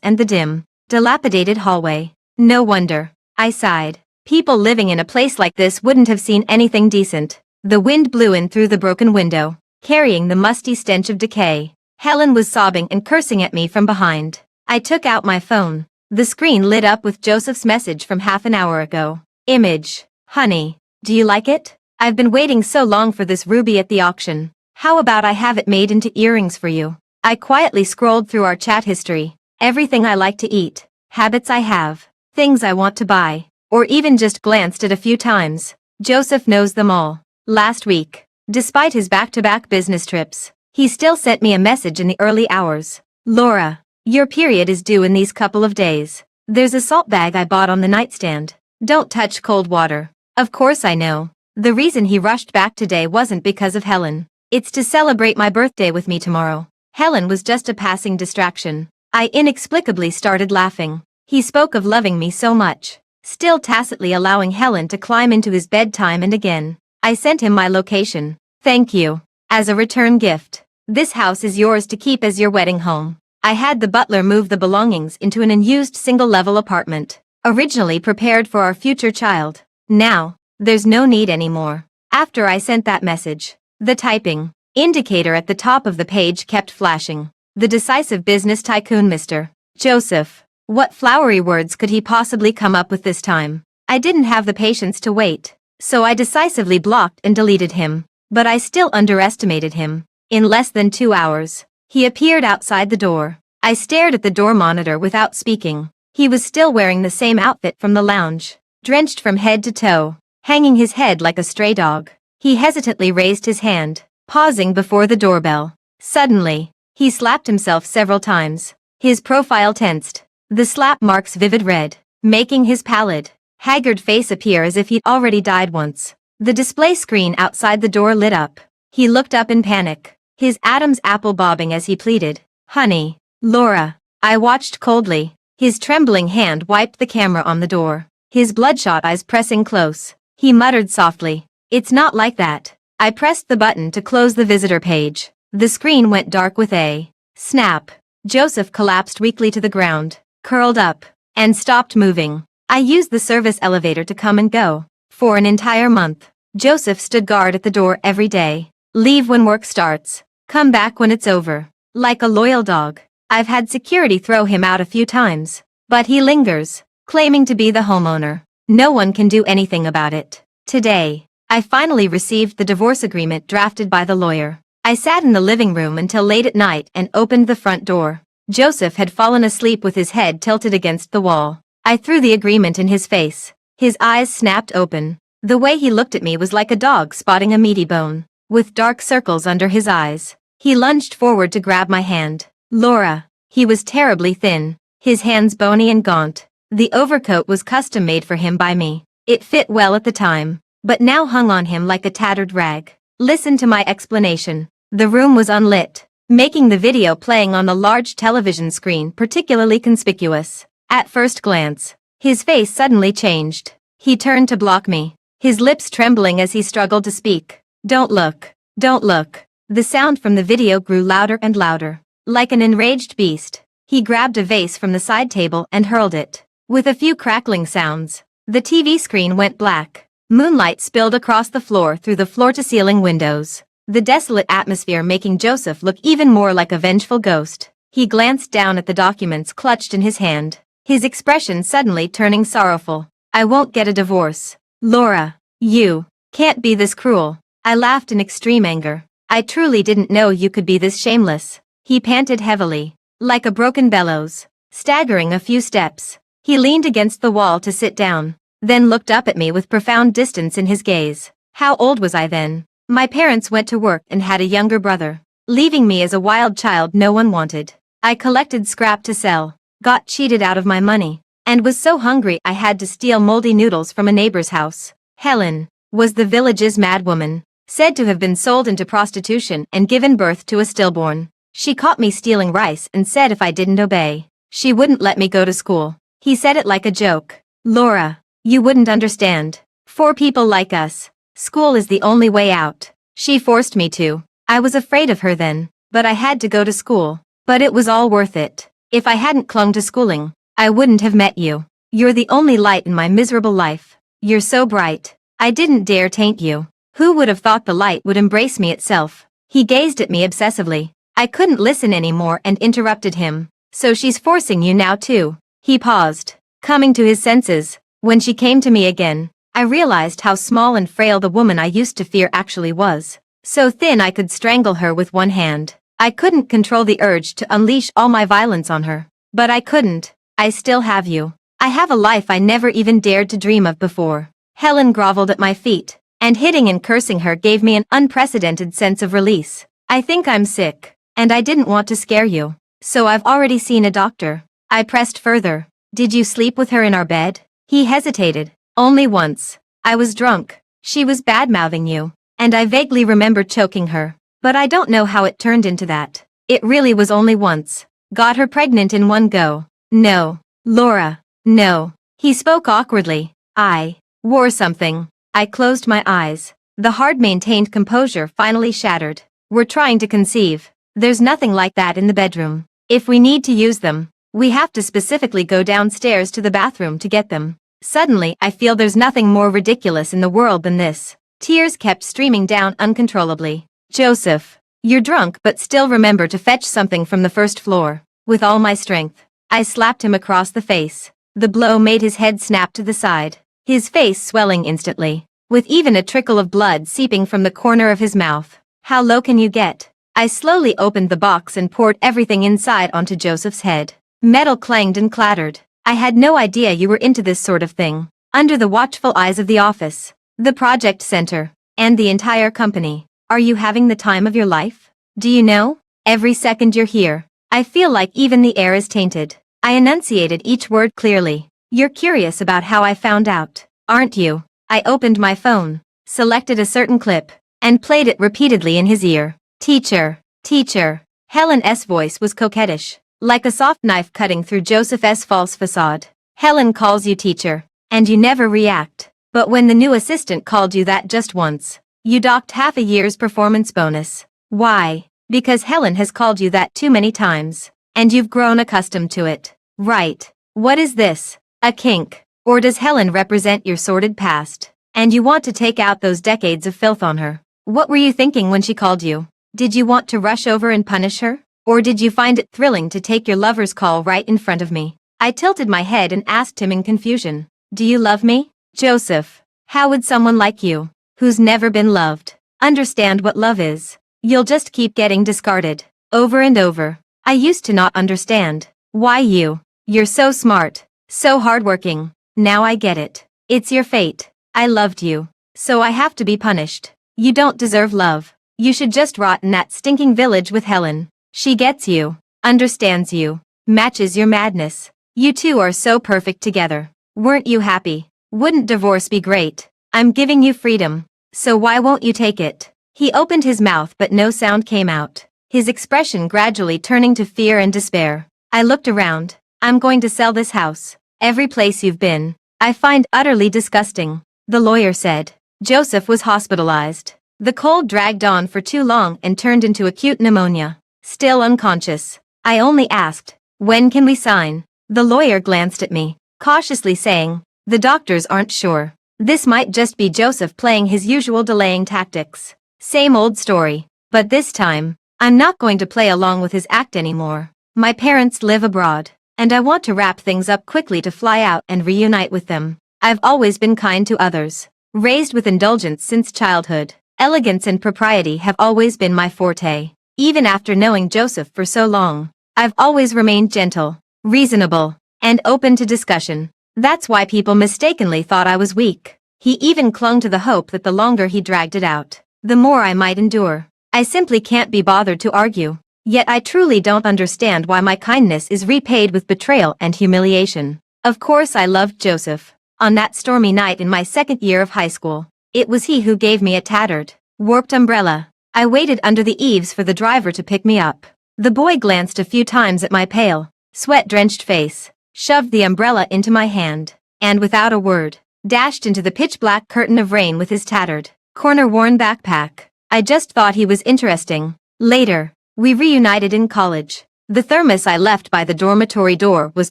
and the dim, dilapidated hallway. No wonder, I sighed. People living in a place like this wouldn't have seen anything decent. The wind blew in through the broken window, carrying the musty stench of decay. Helen was sobbing and cursing at me from behind. I took out my phone. The screen lit up with Joseph's message from half an hour ago. Image. "Honey, do you like it? I've been waiting so long for this ruby at the auction. How about I have it made into earrings for you?" I quietly scrolled through our chat history. Everything I like to eat, habits I have, things I want to buy, or even just glanced at a few times. Joseph knows them all. Last week, despite his back-to-back business trips, he still sent me a message in the early hours. "Laura, your period is due in these couple of days. There's a salt bag I bought on the nightstand. Don't touch cold water." Of course I know. The reason he rushed back today wasn't because of Helen. It's to celebrate my birthday with me tomorrow. Helen was just a passing distraction. I inexplicably started laughing. He spoke of loving me so much, still tacitly allowing Helen to climb into his bed time and again. I sent him my location. Thank you. As a return gift. This house is yours to keep as your wedding home. I had the butler move the belongings into an unused single-level apartment, originally prepared for our future child. Now, there's no need anymore. After I sent that message, the typing indicator at the top of the page kept flashing. The decisive business tycoon Mr. Joseph. What flowery words could he possibly come up with this time? I didn't have the patience to wait, so I decisively blocked and deleted him. But I still underestimated him. In less than 2 hours, he appeared outside the door. I stared at the door monitor without speaking. He was still wearing the same outfit from the lounge, drenched from head to toe, hanging his head like a stray dog. He hesitantly raised his hand, pausing before the doorbell. Suddenly, he slapped himself several times. His profile tensed, the slap marks vivid red, making his pallid, haggard face appear as if he'd already died once. The display screen outside the door lit up. He looked up in panic, his Adam's apple bobbing as he pleaded, "Honey, Laura." I watched coldly. His trembling hand wiped the camera on the door, his bloodshot eyes pressing close. He muttered softly, "It's not like that." I pressed the button to close the visitor page. The screen went dark with a snap. Joseph collapsed weakly to the ground, curled up, and stopped moving. I used the service elevator to come and go. For an entire month, Joseph stood guard at the door every day. Leave when work starts. Come back when it's over. Like a loyal dog. I've had security throw him out a few times. But he lingers, claiming to be the homeowner. No one can do anything about it. Today, I finally received the divorce agreement drafted by the lawyer. I sat in the living room until late at night and opened the front door. Joseph had fallen asleep with his head tilted against the wall. I threw the agreement in his face. His eyes snapped open. The way he looked at me was like a dog spotting a meaty bone. With dark circles under his eyes, he lunged forward to grab my hand. Laura. He was terribly thin, his hands bony and gaunt. The overcoat was custom made for him by me. It fit well at the time, but now hung on him like a tattered rag. Listen to my explanation. The room was unlit, making the video playing on the large television screen particularly conspicuous. At first glance, his face suddenly changed. He turned to block me, his lips trembling as he struggled to speak. "Don't look. Don't look." The sound from the video grew louder and louder. Like an enraged beast, he grabbed a vase from the side table and hurled it. With a few crackling sounds, the TV screen went black. Moonlight spilled across the floor through the floor-to-ceiling windows, the desolate atmosphere making Joseph look even more like a vengeful ghost. He glanced down at the documents clutched in his hand, his expression suddenly turning sorrowful. "I won't get a divorce. Laura, you can't be this cruel." I laughed in extreme anger. "I truly didn't know you could be this shameless." He panted heavily, like a broken bellows. Staggering a few steps, he leaned against the wall to sit down, then looked up at me with profound distance in his gaze. How old was I then? My parents went to work and had a younger brother, leaving me as a wild child no one wanted. I collected scrap to sell, got cheated out of my money, and was so hungry I had to steal moldy noodles from a neighbor's house. Helen was the village's madwoman, said to have been sold into prostitution and given birth to a stillborn. She caught me stealing rice and said if I didn't obey, she wouldn't let me go to school. He said it like a joke. "Laura, you wouldn't understand. For people like us, school is the only way out." She forced me to. I was afraid of her then, but I had to go to school. But it was all worth it. If I hadn't clung to schooling, I wouldn't have met you. You're the only light in my miserable life. You're so bright. I didn't dare taint you. Who would have thought the light would embrace me itself? He gazed at me obsessively. I couldn't listen anymore and interrupted him. "So she's forcing you now too." He paused, coming to his senses. When she came to me again, I realized how small and frail the woman I used to fear actually was. So thin I could strangle her with one hand. I couldn't control the urge to unleash all my violence on her. But I couldn't. "I still have you. I have a life I never even dared to dream of before." Helen groveled at my feet, and hitting and cursing her gave me an unprecedented sense of release. "I think I'm sick, and I didn't want to scare you. So I've already seen a doctor." I pressed further. "Did you sleep with her in our bed?" He hesitated. "Only once. I was drunk. She was bad-mouthing you. And I vaguely remember choking her. But I don't know how it turned into that. It really was only once. Got her pregnant in one go. No. Laura. No. He spoke awkwardly. I wore something. I closed my eyes. The hard-maintained composure finally shattered. We're trying to conceive. There's nothing like that in the bedroom. If we need to use them, we have to specifically go downstairs to the bathroom to get them. Suddenly, I feel there's nothing more ridiculous in the world than this. Tears kept streaming down uncontrollably. Joseph, you're drunk but still remember to fetch something from the first floor. With all my strength, I slapped him across the face. The blow made his head snap to the side, his face swelling instantly, with even a trickle of blood seeping from the corner of his mouth. How low can you get? I slowly opened the box and poured everything inside onto Joseph's head. Metal clanged and clattered. I had no idea you were into this sort of thing. Under the watchful eyes of the office, the project center, and the entire company. Are you having the time of your life? Do you know? Every second you're here, I feel like even the air is tainted. I enunciated each word clearly. You're curious about how I found out, aren't you? I opened my phone, selected a certain clip, and played it repeatedly in his ear. Teacher, teacher. Helen's voice was coquettish, like a soft knife cutting through Joseph's false facade. Helen calls you teacher, and you never react. But when the new assistant called you that just once, you docked half a year's performance bonus. Why? Because Helen has called you that too many times, and you've grown accustomed to it. Right. What is this? A kink? Or does Helen represent your sordid past, and you want to take out those decades of filth on her? What were you thinking when she called you? Did you want to rush over and punish her? Or did you find it thrilling to take your lover's call right in front of me? I tilted my head and asked him in confusion. Do you love me? Joseph, how would someone like you, who's never been loved, understand what love is? You'll just keep getting discarded, over and over. I used to not understand. Why you? You're so smart, so hardworking. Now I get it. It's your fate. I loved you, so I have to be punished. You don't deserve love. You should just rot in that stinking village with Helen. She gets you, understands you, matches your madness. You two are so perfect together. Weren't you happy? Wouldn't divorce be great? I'm giving you freedom, so why won't you take it? He opened his mouth but no sound came out, his expression gradually turning to fear and despair. I looked around. I'm going to sell this house. Every place you've been, I find utterly disgusting. The lawyer said. Joseph was hospitalized. The cold dragged on for too long and turned into acute pneumonia. Still unconscious. I only asked, when can we sign? The lawyer glanced at me, cautiously saying, the doctors aren't sure. This might just be Joseph playing his usual delaying tactics. Same old story. But this time, I'm not going to play along with his act anymore. My parents live abroad, and I want to wrap things up quickly to fly out and reunite with them. I've always been kind to others, raised with indulgence since childhood. Elegance and propriety have always been my forte. Even after knowing Joseph for so long, I've always remained gentle, reasonable, and open to discussion. That's why people mistakenly thought I was weak. He even clung to the hope that the longer he dragged it out, the more I might endure. I simply can't be bothered to argue. Yet I truly don't understand why my kindness is repaid with betrayal and humiliation. Of course I loved Joseph. On that stormy night in my second year of high school, it was he who gave me a tattered, warped umbrella. I waited under the eaves for the driver to pick me up. The boy glanced a few times at my pale, sweat-drenched face, shoved the umbrella into my hand, and without a word, dashed into the pitch-black curtain of rain with his tattered, corner-worn backpack. I just thought he was interesting. Later, we reunited in college. The thermos I left by the dormitory door was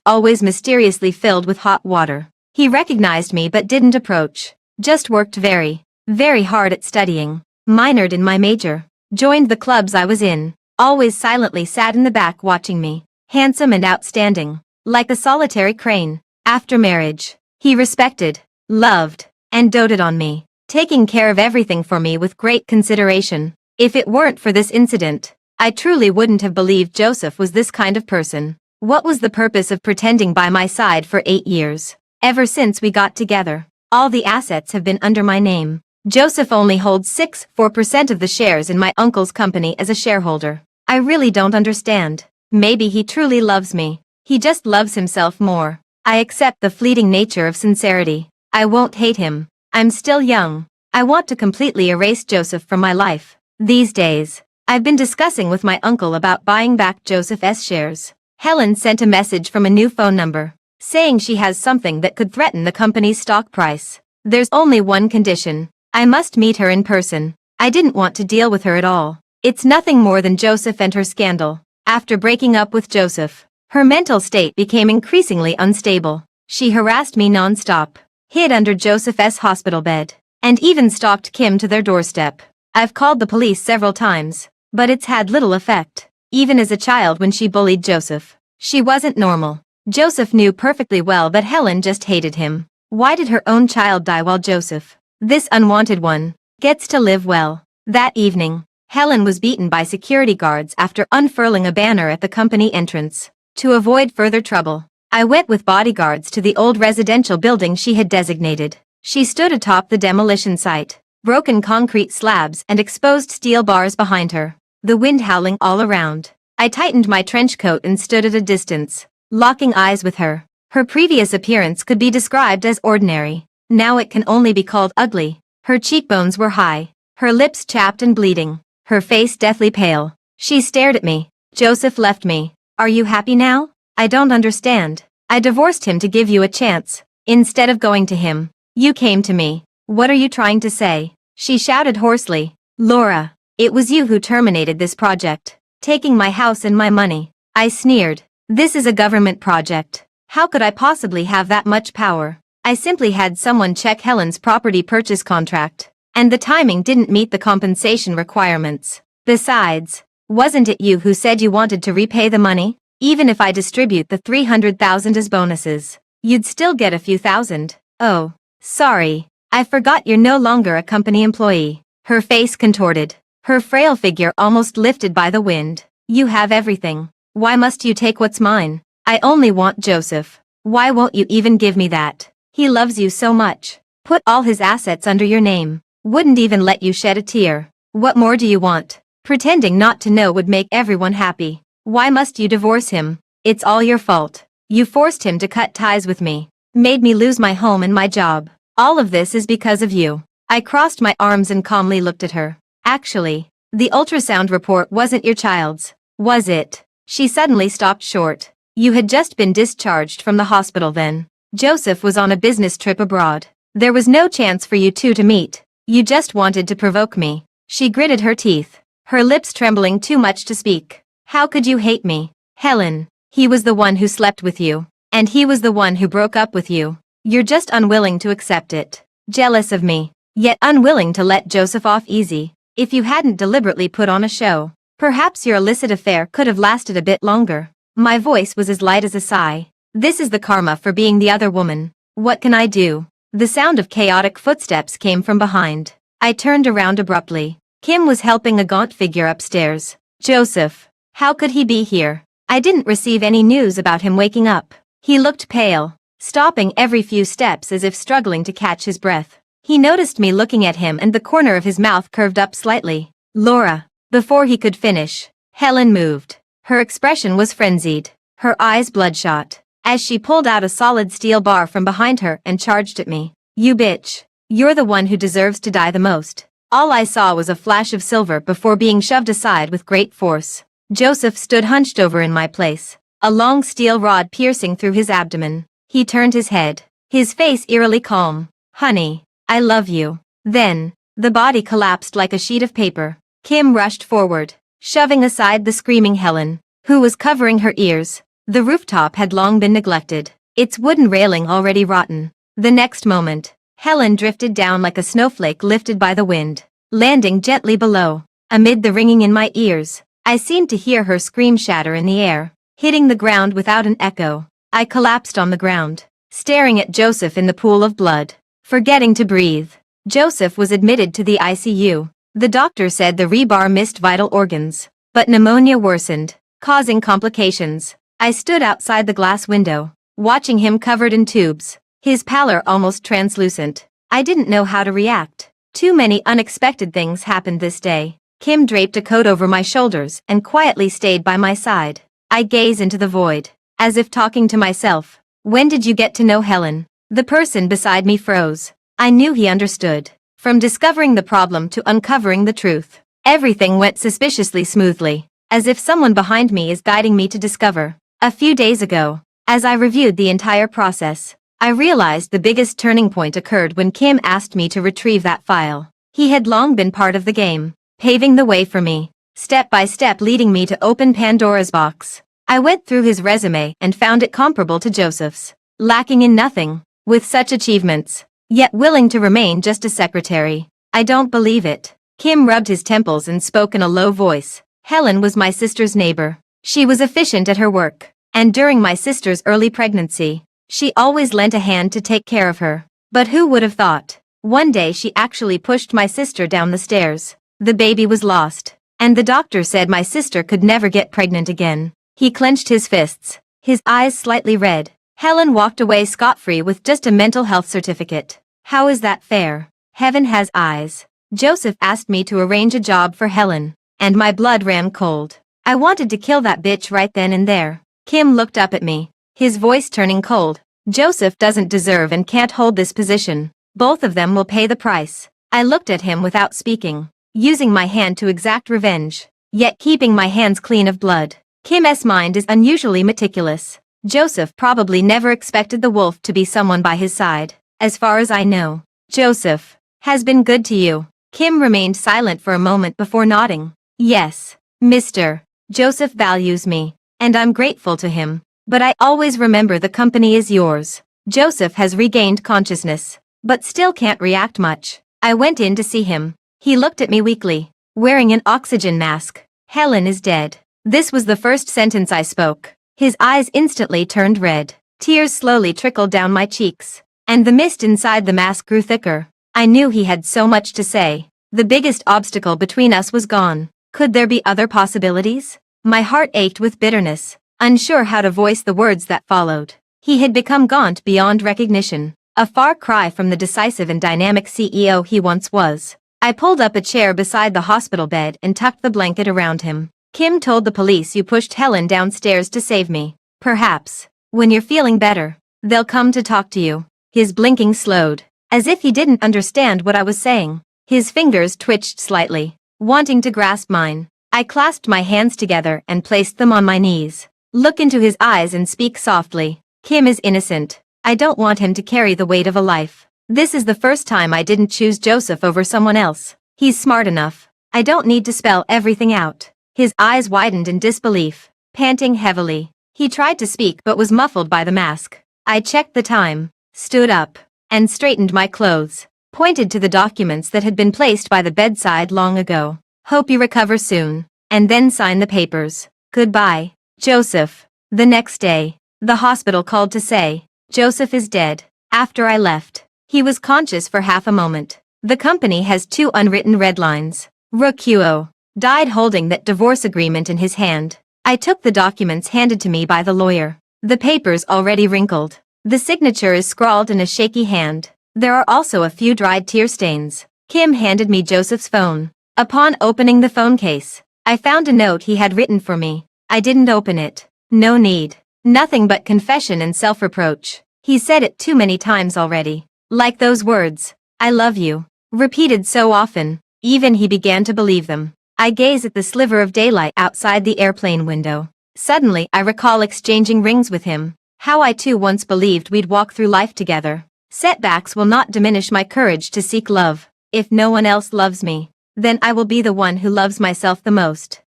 always mysteriously filled with hot water. He recognized me but didn't approach. Just worked very, very hard at studying. Minored in my major. Joined the clubs I was in. Always silently sat in the back watching me. Handsome and outstanding. Like a solitary crane. After marriage, he respected, loved, and doted on me, taking care of everything for me with great consideration. If it weren't for this incident, I truly wouldn't have believed Joseph was this kind of person. What was the purpose of pretending by my side for 8 years? Ever since we got together, all the assets have been under my name. Joseph only holds 4% of the shares in my uncle's company as a shareholder. I really don't understand. Maybe he truly loves me. He just loves himself more. I accept the fleeting nature of sincerity. I won't hate him. I'm still young. I want to completely erase Joseph from my life. These days, I've been discussing with my uncle about buying back Joseph's shares. Helen sent a message from a new phone number, saying she has something that could threaten the company's stock price. There's only one condition. I must meet her in person. I didn't want to deal with her at all. It's nothing more than Joseph and her scandal. After breaking up with Joseph, her mental state became increasingly unstable. She harassed me non-stop, hid under Joseph's hospital bed, and even stalked Kim to their doorstep. I've called the police several times, but it's had little effect. Even as a child when she bullied Joseph, she wasn't normal. Joseph knew perfectly well that Helen just hated him. Why did her own child die while Joseph, this unwanted one, gets to live well? That evening, Helen was beaten by security guards after unfurling a banner at the company entrance. To avoid further trouble, I went with bodyguards to the old residential building she had designated. She stood atop the demolition site, broken concrete slabs and exposed steel bars behind her, the wind howling all around. I tightened my trench coat and stood at a distance, locking eyes with her. Her previous appearance could be described as ordinary. Now it can only be called ugly. Her cheekbones were high, her lips chapped and bleeding, her face deathly pale. She stared at me. Joseph left me. Are you happy now? I don't understand. I divorced him to give you a chance. Instead of going to him, you came to me. What are you trying to say? She shouted hoarsely. Laura, it was you who terminated this project, taking my house and my money. I sneered. This is a government project. How could I possibly have that much power? I simply had someone check Helen's property purchase contract, and the timing didn't meet the compensation requirements. Besides, wasn't it you who said you wanted to repay the money? Even if I distribute the 300,000 as bonuses, you'd still get a few thousand. Oh, sorry. I forgot you're no longer a company employee. Her face contorted, her frail figure almost lifted by the wind. You have everything. Why must you take what's mine? I only want Joseph. Why won't you even give me that? He loves you so much. Put all his assets under your name. Wouldn't even let you shed a tear. What more do you want? Pretending not to know would make everyone happy. Why must you divorce him? It's all your fault. You forced him to cut ties with me, made me lose my home and my job. All of this is because of you. I crossed my arms and calmly looked at her. Actually, the ultrasound report wasn't your child's, was it? She suddenly stopped short. You had just been discharged from the hospital then. Joseph was on a business trip abroad. There was no chance for you two to meet. You just wanted to provoke me. She gritted her teeth, her lips trembling too much to speak. How could you hate me? Helen, he was the one who slept with you. And he was the one who broke up with you. You're just unwilling to accept it. Jealous of me, yet unwilling to let Joseph off easy. If you hadn't deliberately put on a show, perhaps your illicit affair could have lasted a bit longer. My voice was as light as a sigh. This is the karma for being the other woman. What can I do? The sound of chaotic footsteps came from behind. I turned around abruptly. Kim was helping a gaunt figure upstairs. Joseph. How could he be here? I didn't receive any news about him waking up. He looked pale, stopping every few steps as if struggling to catch his breath. He noticed me looking at him and the corner of his mouth curved up slightly. Laura. Before he could finish, Helen moved. Her expression was frenzied, her eyes bloodshot, as she pulled out a solid steel bar from behind her and charged at me. You bitch. You're the one who deserves to die the most. All I saw was a flash of silver before being shoved aside with great force. Joseph stood hunched over in my place, a long steel rod piercing through his abdomen. He turned his head, his face eerily calm. Honey, I love you. Then, the body collapsed like a sheet of paper. Kim rushed forward, shoving aside the screaming Helen, who was covering her ears. The rooftop had long been neglected, its wooden railing already rotten. The next moment, Helen drifted down like a snowflake lifted by the wind, landing gently below. Amid the ringing in my ears, I seemed to hear her scream shatter in the air, hitting the ground without an echo. I collapsed on the ground, staring at Joseph in the pool of blood, forgetting to breathe. Joseph was admitted to the ICU. The doctor said the rebar missed vital organs, but pneumonia worsened, causing complications. I stood outside the glass window, watching him covered in tubes, his pallor almost translucent. I didn't know how to react. Too many unexpected things happened this day. Kim draped a coat over my shoulders and quietly stayed by my side. I gazed into the void, as if talking to myself. When did you get to know Helen? The person beside me froze. I knew he understood. From discovering the problem to uncovering the truth, everything went suspiciously smoothly, as if someone behind me is guiding me to discover. A few days ago, as I reviewed the entire process, I realized the biggest turning point occurred when Kim asked me to retrieve that file. He had long been part of the game, paving the way for me, step by step leading me to open Pandora's box. I went through his resume and found it comparable to Joseph's, lacking in nothing. With such achievements, yet willing to remain just a secretary. I don't believe it. Kim rubbed his temples and spoke in a low voice. Helen was my sister's neighbor. She was efficient at her work, and during my sister's early pregnancy, she always lent a hand to take care of her. But who would have thought? One day she actually pushed my sister down the stairs. The baby was lost, and the doctor said my sister could never get pregnant again. He clenched his fists, his eyes slightly red. Helen walked away scot-free with just a mental health certificate. How is that fair? Heaven has eyes. Joseph asked me to arrange a job for Helen, and my blood ran cold. I wanted to kill that bitch right then and there. Kim looked up at me, his voice turning cold. Joseph doesn't deserve and can't hold this position. Both of them will pay the price. I looked at him without speaking, using my hand to exact revenge, yet keeping my hands clean of blood. Kim's mind is unusually meticulous. Joseph probably never expected the wolf to be someone by his side. As far as I know, Joseph has been good to you. Kim remained silent for a moment before nodding. Yes, Mr. Joseph values me, and I'm grateful to him. But I always remember the company is yours. Joseph has regained consciousness, but still can't react much. I went in to see him. He looked at me weakly, wearing an oxygen mask. Helen is dead. This was the first sentence I spoke. His eyes instantly turned red. Tears slowly trickled down my cheeks, and the mist inside the mask grew thicker. I knew he had so much to say. The biggest obstacle between us was gone. Could there be other possibilities? My heart ached with bitterness, unsure how to voice the words that followed. He had become gaunt beyond recognition, a far cry from the decisive and dynamic CEO he once was. I pulled up a chair beside the hospital bed and tucked the blanket around him. Kim told the police you pushed Helen downstairs to save me. Perhaps, when you're feeling better, they'll come to talk to you. His blinking slowed, as if he didn't understand what I was saying. His fingers twitched slightly, wanting to grasp mine. I clasped my hands together and placed them on my knees. Look into his eyes and speak softly. Kim is innocent. I don't want him to carry the weight of a life. This is the first time I didn't choose Joseph over someone else. He's smart enough. I don't need to spell everything out. His eyes widened in disbelief, panting heavily. He tried to speak but was muffled by the mask. I checked the time, stood up, and straightened my clothes, pointed to the documents that had been placed by the bedside long ago. Hope you recover soon, and then sign the papers. Goodbye, Joseph. The next day, the hospital called to say, Joseph is dead. After I left, he was conscious for half a moment. The company has 2 unwritten red lines. Rokuo died holding that divorce agreement in his hand. I took the documents handed to me by the lawyer. The papers already wrinkled. The signature is scrawled in a shaky hand. There are also a few dried tear stains. Kim handed me Joseph's phone. Upon opening the phone case, I found a note he had written for me. I didn't open it. No need. Nothing but confession and self-reproach. He said it too many times already. Like those words, I love you, repeated so often, even he began to believe them. I gaze at the sliver of daylight outside the airplane window. Suddenly I recall exchanging rings with him. How I too once believed we'd walk through life together. Setbacks will not diminish my courage to seek love. If no one else loves me, then I will be the one who loves myself the most.